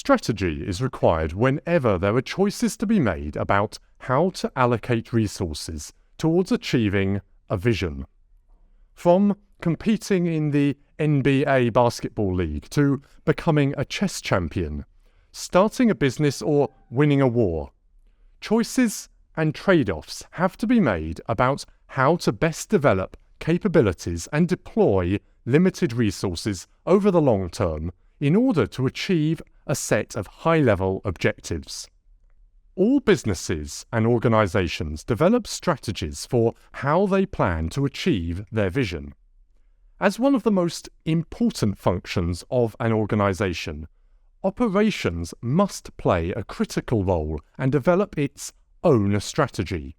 Strategy is required whenever there are choices to be made about how to allocate resources towards achieving a vision. From competing in the NBA basketball league to becoming a chess champion, starting a business or winning a war, choices and trade-offs have to be made about how to best develop capabilities and deploy limited resources over the long term in order to achieve a set of high-level objectives. All businesses and organizations develop strategies for how they plan to achieve their vision. As one of the most important functions of an organization, operations must play a critical role and develop its own strategy.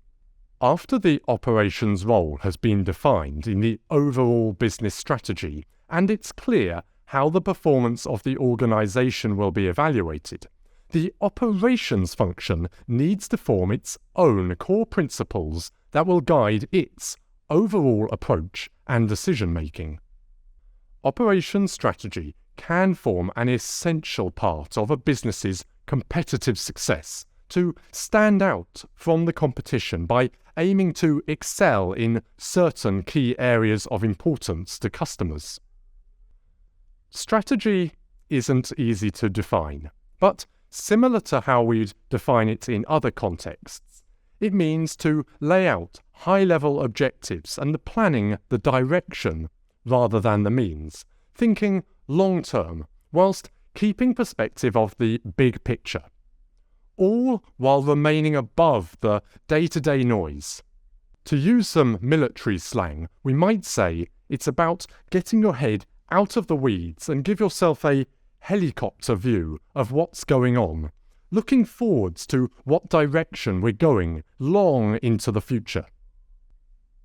After the operations role has been defined in the overall business strategy, and it's clear how the performance of the organization will be evaluated, the operations function needs to form its own core principles that will guide its overall approach and decision-making. Operations strategy can form an essential part of a business's competitive success to stand out from the competition by aiming to excel in certain key areas of importance to customers. Strategy isn't easy to define, but similar to how we'd define it in other contexts, it means to lay out high-level objectives and planning the direction rather than the means, thinking long-term whilst keeping perspective of the big picture, all while remaining above the day-to-day noise. To use some military slang, we might say it's about getting your head out of the weeds and give yourself a helicopter view of what's going on, looking forwards to what direction we're going long into the future.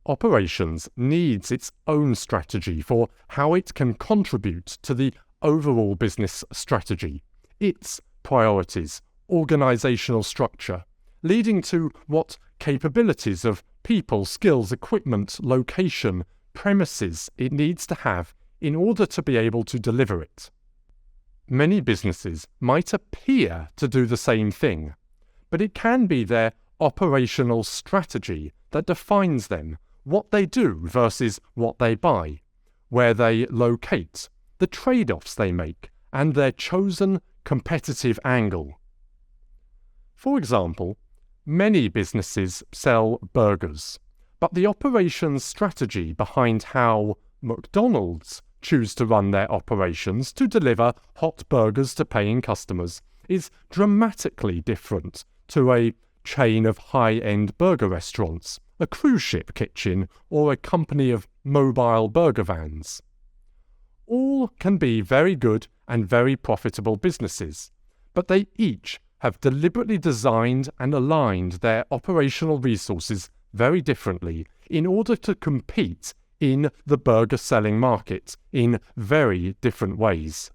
Operations needs its own strategy for how it can contribute to the overall business strategy, its priorities, organizational structure, leading to what capabilities of people, skills, equipment, location, premises it needs to have in order to be able to deliver it. Many businesses might appear to do the same thing, but it can be their operational strategy that defines them, what they do versus what they buy, where they locate, the trade-offs they make, and their chosen competitive angle. For example, many businesses sell burgers, but the operations strategy behind how McDonald's choose to run their operations to deliver hot burgers to paying customers is dramatically different to a chain of high-end burger restaurants, a cruise ship kitchen, or a company of mobile burger vans. All can be very good and very profitable businesses, but they each have deliberately designed and aligned their operational resources very differently in order to compete in the burger selling market in very different ways.